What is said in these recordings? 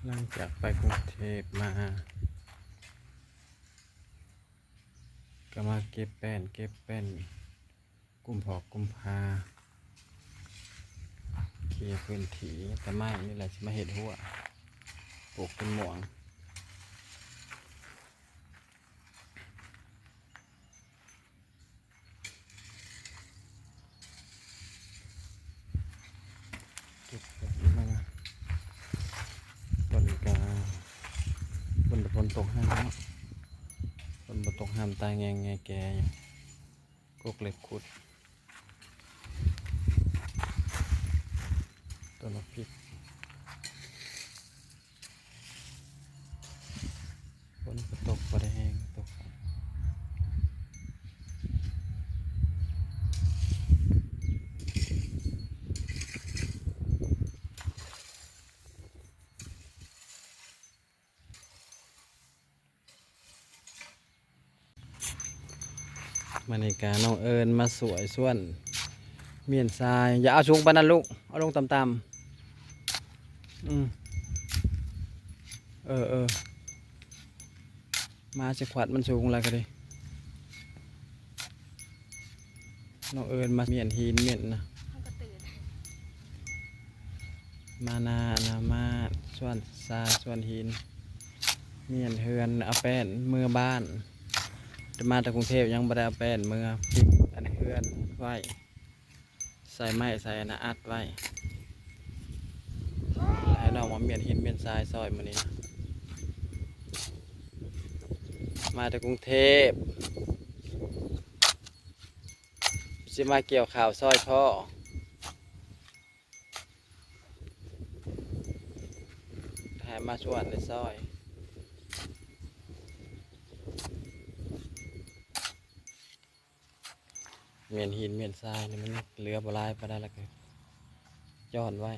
หลังจากไปกรุงเทพมาก็มาเก็บแป้นกุมภาเคลียร์พื้นที่แต่ไม่นี่แหละจะมาเห็ดหัวปลูกเป็นหมวงเก็บแบบนี้มาต้นกาบนฝนตกห้ามเนาะบนตกห้ามตายแงแกอยู่กกเหล็กขุดต้นพริกฝนก็ตกบ่ได้แห้งตกมาในการน้องเอิญมาสวยส่วนเมียนทรายอย่าเอาสูงปานนั้นลูกเอาลงต่ำๆมาจะขวัดมันสูงอะไรก็ดีน้องเอิญมาเมียนหินเมียนนะมามาส่วนทรายส่วนหินเมียนเฮือนเอาแป้นเมื่อบ้านจะมาจากกรุงเทพยังบ่ได้เอาแป้นเมื่อปิดอันเฮือนไว้ใส่ไม้ใส่นะอัดไว้ให้น้องมาเมียนหินเมียนทรายซอยมันนี้นะมาจากกรุงเทพจะมาเกี่ยวข่าวซอยพ่อให้มาชวนในซอยเมียนหินเมียนทรายนี่มันเหลือบ่ลายไปได้แล้วก็ย้อนไว้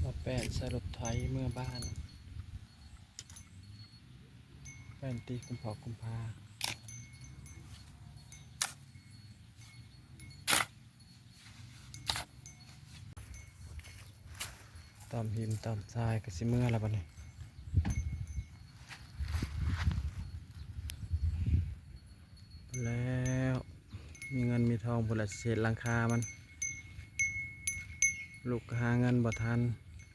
เอาแป้นใส่รถไถเมื่อบ้านแป้นตีกุมภาตอมหิมตอมทรายก็สิเมื่อแล้วบัดนี้แล้วมีเงินมีทองผลเศษหลังคามันลูกหาเงินบ่ทัน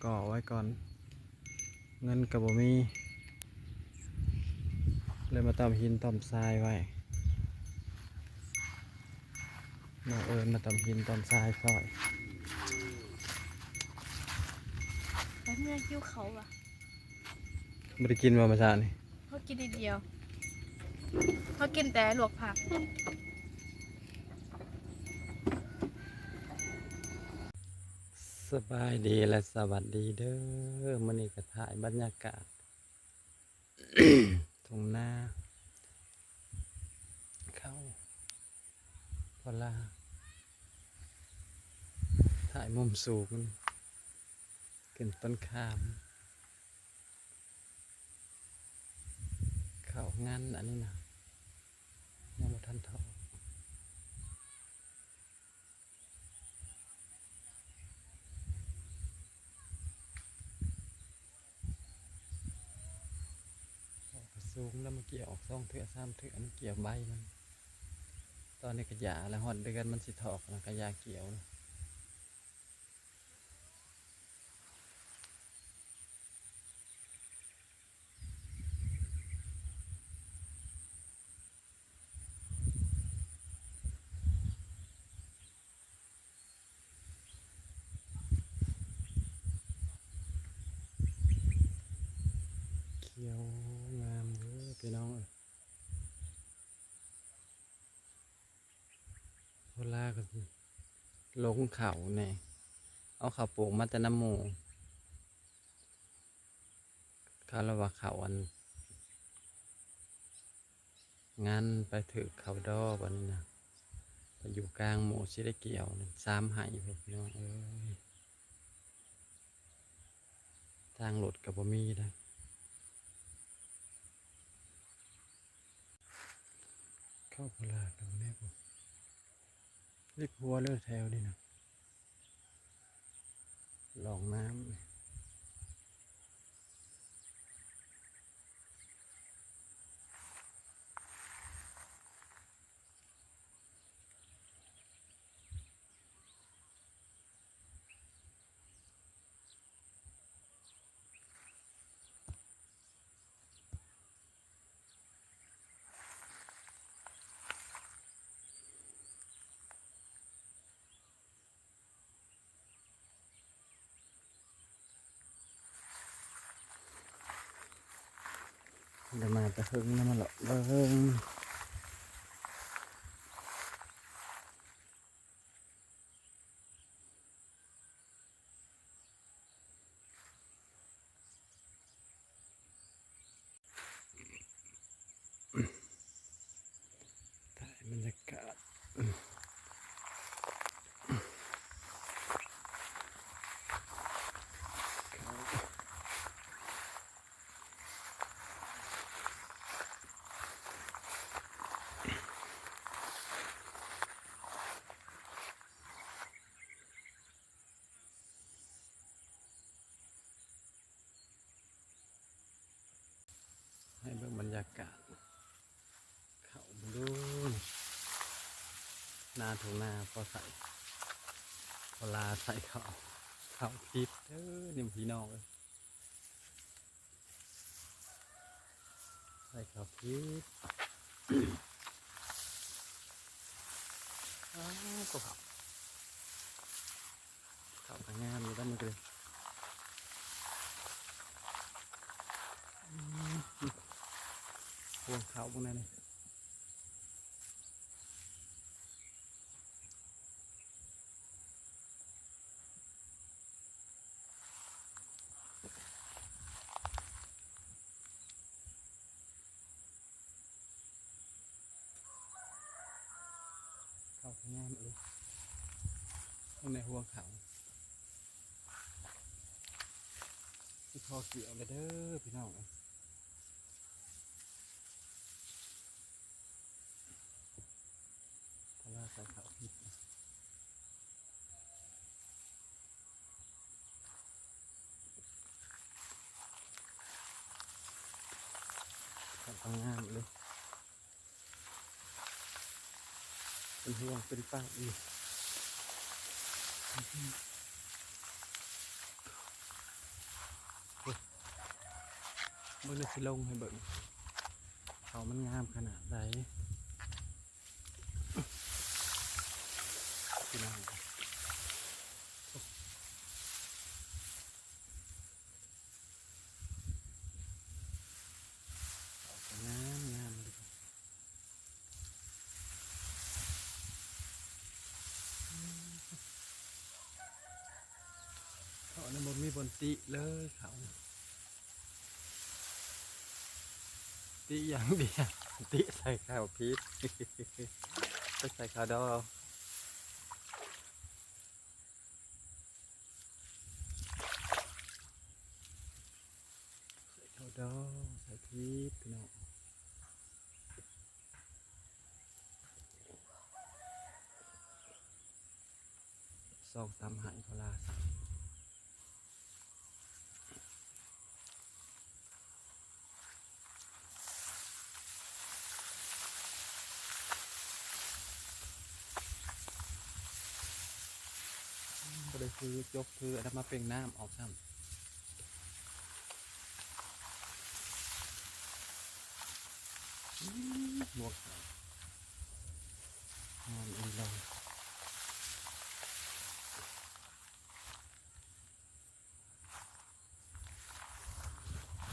ก่อไว้ก่อนเงินกับบ่มีเลยมาตอมหินตอมทรายไว้น้องเอิญมาตอมหินตอมทรายซอยแล้วเมื่อคิ้วเขาอะไม่ได้กินมาเมื่อเช้านี่ เขากินทีเดียวเขากินแต่หลวกผักสบายดีและสวัสดีเด้อมื้อนี้ก็ถ่ายบรรยากาศ ทุ่งนาเข้าพอลาถ่ายมุมสูงขึ้นต้นขามเข้างานอันนี้นะยังบ่ทันทอสูงแล้วมันเกี่ยวออก2 เทื่อ 3 เทื่อมันเกี่ยวใบมันตอนนี้ก็หญ้าแล้วฮอดเดือนมันสิถอกแล้วก็หญ้าเกี่ยวนะเขียวงามเด้อพี่น้องพอลาก็ลงเขาแน่เอาข้าวปลูกมาแต่น้ำหมูเขาเรียกว่าเขาอันงานไปถือเขาดอกวันนี้นะไปอยู่กลางหมู่สิได้เกี่ยว3 ไหพี่น้องเอ้ยทางรถกับบ่มีนะ เข้าพลาดตรงนี้ผมรีบหัวเลือแถวนี่นะลองน้ำเดี๋ยวมาจะหึงน้ำมันหรอกเบิ่งถ่ายบรรยากาศให้เบิ่งบรรยากาศเขามาดูนาถุงนาพอใส่พอลาใส่เขาพิษนี่พี่น้องเลยใส่เขาพิษก็เขาทางงามอยู่ด้านนี้เลยพวงเขาพวกนั้นนี่เขาทางงามเลยพวกในห่วงเขาที่พอเกี่ยวเลยเด้อพี่น้องพอลาใส่เขาพิษเขาทางงามเลยเป็นห่วงเป็นป้าอีกเมื่อสิลงให้เบิ่งเขามันงามขนาดใดพี่น้องเขาก็งามงามเลยเขาในบนมีบนติเลยเขาติอย่างเดียวติใส่ข้าวพิษไปใส่ข้าวดอใส่ข้าวดอใส่พิษพี่น้อง2-3หายพอลาสั่งก็เลยคือยกคือเอามาเป็นน้ำออกซ้ำบวกนอนอีลง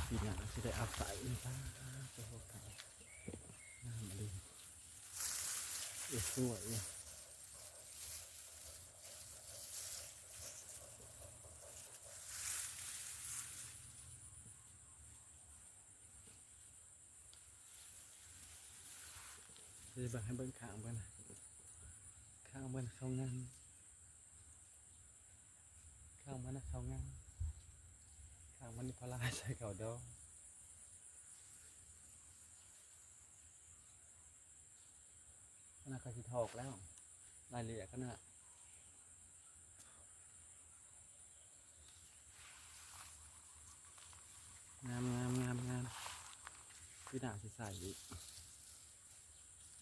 ปีหน้าจะได้เอาใส่บ้างจะพวกเขาน้ำอะไรสวยจะแบบให้เบิ้งข้างเบิ้งนะข้างเบิ้งเขางามข้างมันนะเขางามข้างมันนี่พลาใส่เขาดอก กระสิทอกแล้วรายละเอียดก็น่ะงามพี่หนาสิใส่อีก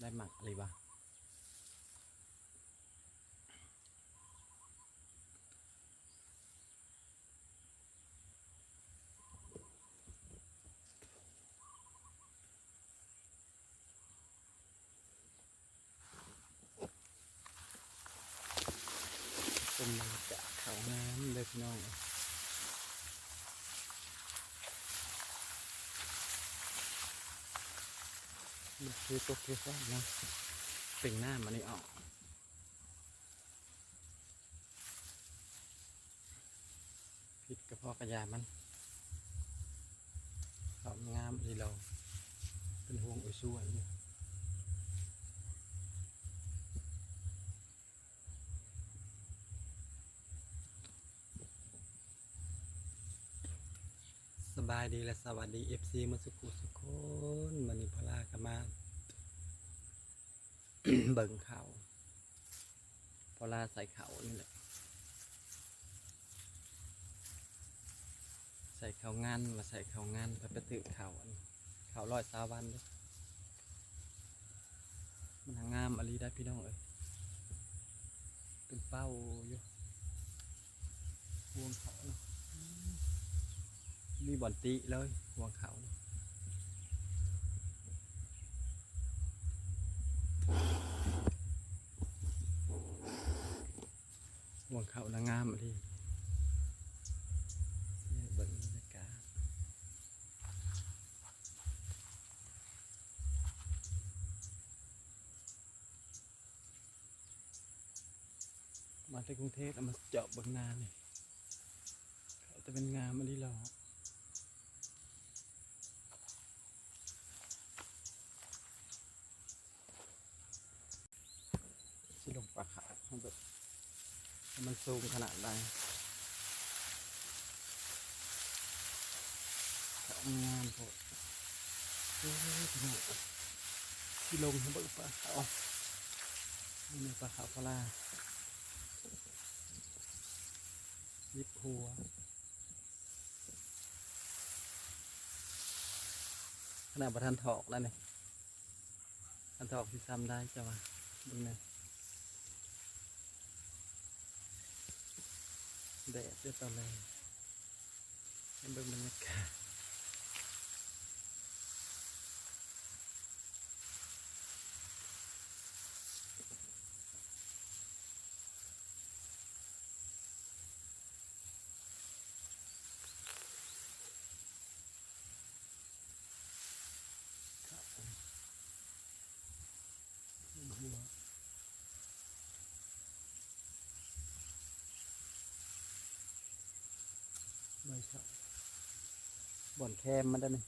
ได้หมักเลยปะเป็นบรรยากาศเขาน้ำเลยพี่น้องนี่คือตัวเกสรนะเป่งหน้ามันนี่ออกพิษกระเพาะกระยามันเขางามที่เราเป็นห่วงอุ้ยช่วยอยู่สบายดีและสวัสดี FC มาสุขุสุขคนมันนี่พลากันมา เบิ่งเขาพลาใส่เขานี่แหละใส่เขางานมาใส่เขางานไปตื่นเขาเขาลอยสาวันด้วยมันหางามอะไรได้พี่น้องเอ้ยเป็นเป้าอยู่ห่วงเขาเนาะมีบ่อนตีเลยห่วงเขาห่วงเขาละงามอะไรเบิ่งบรรยากาศมาที่กรุงเทพแล้วมาเจาะเบิ่งนาเนี่ยเขาจะเป็นงามอะไรหรอที่ลงปลาขาวแบบมันสูงขนาดใดงามโพดที่ลงเขาเบิกปลาขาวนี่ปลาขาวปลายิบหัวขนาดประทานถอกแล้วเนี่ยทันถอกที่ซ้ำได้จ้ะวะดูนะแดดเดือดตอนแรกให้เบิ่งบรรยากาศหัวไม่ใช่บ่อนแคมมันได้ไหม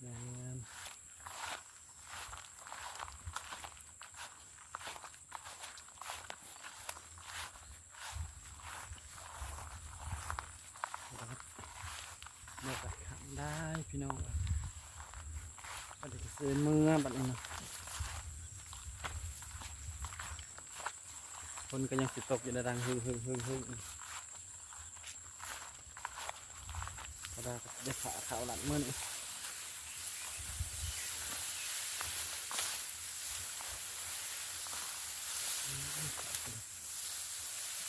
งามเมื่อตัดขันได้พี่น้องก็จะซื้อเมื่อบัดนี้นะคนก็ยังสิตกอยู่ในดังฮึ่งก็ได้ขาขาวหลังเมื่อนี้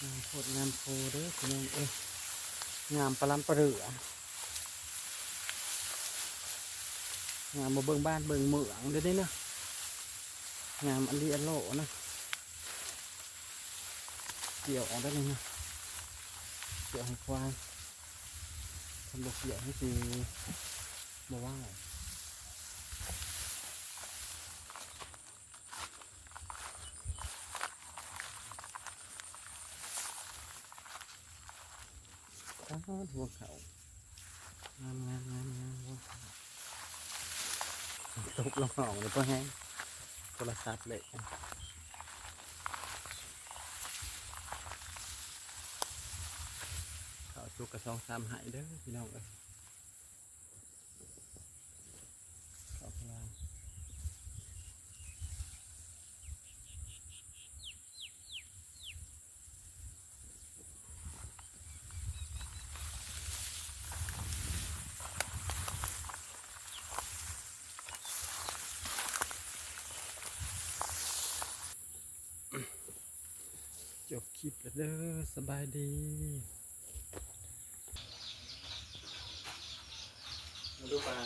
งามโพดงามโพเด้อพี่น้องงามปลาล้ำปลาเรืองามมาเบิ่งบ้านเบิ่งเมืองเด้อเนาะงามอันดีอันโลนะเกี่ยวออกได้เลยนะเกี่ยวให้ควายทำบกเกี่ยวให้ตีบอกว่า หัวเขางามหัวเขาตกลงห้องเลยก็แห้งโทรศัพท์เลยเขาชุกกระ2-3หายเด้อพี่น้องเอ้ยเขาพลางจบคลิปแล้วเด้อสบายดีมาดูปลา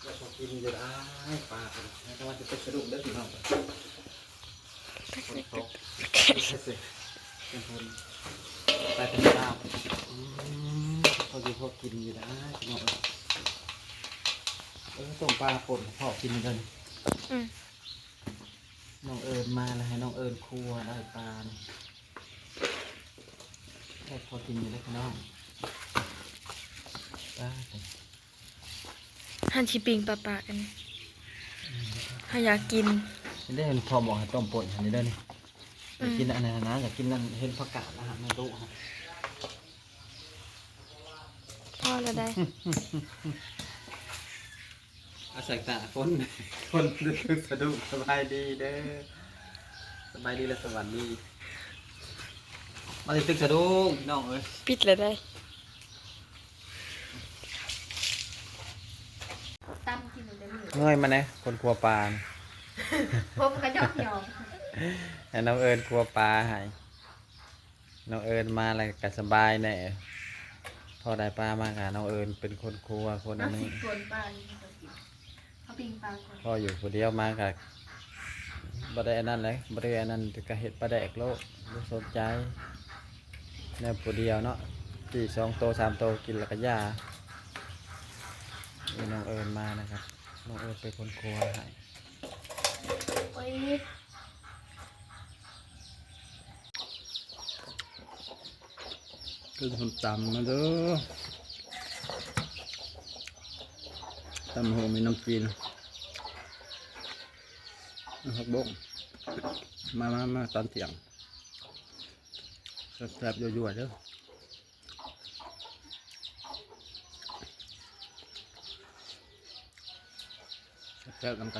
แล้วพอกินจะได้ปลาแล้วก็ว่าจะเป็นกระดูกได้พี่น้องคนตกเป็นคนไปเป็นข้าวพอดีพอกินอยู่ได้พี่น้องต้มปลาป่นพอกินเลยน้องเอิญมาแล้วให้น้องเอิญครัวได้ปลาได้พอกินอยู่ได้พี่น้องปลา หันชิปิงปะกันถ้าอยากกิน ได้เห็นพอบอกให้ต้มป่นอันนี้ด้วยนี่อยากกินอันไหนนะอยากกินนั่นเห็นผักกาดนะฮะไม่รู้ฮะ พ่อละได้ อาศัยตาคนสะดุ้งสบายดีเด้อสบายดีและสวัสดีมาตึกสะดุ้งน้องเอ้ย ปิดละได้ตั้มกินมันจะมี เงยมาเนี่ยคนกลัวปลา ผมกระจอกหยอง ให้น้องเอิญกลัวปลาให้น้องเอิญมาอะไรก็สบายแน่พอได้ปลามากค่ะน้องเอิญเป็นคนครัวคนอันนี้ ส่วนปลาเขาปิงปลาก่อน พออยู่คนเดียวมากับบ่ได้อันนั้นเลยบ่ได้อันนั้นก็เห็ดปลาแดกโลกบ่สนใจแนวผู้เดียวเนาะที่2 โต 3 โตกินแล้วก็ยานี่น้องเอิญมานะครับน้องเอิญเป็นคนครัวให้ โอ้ย คือคนตำมาเด้อตำหัวมีน้ำจีนผักบุ้งมาตอนเที่ยงแซ่บๆยั่วๆเด้อแซ่บๆกัน ต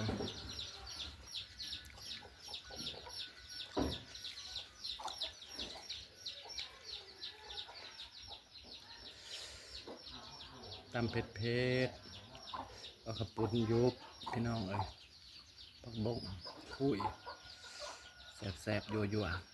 ำเผ็ดเอาขับปุ่นยุบพี่น้องเอ้ยผักบงคุยแสบๆยั่วๆ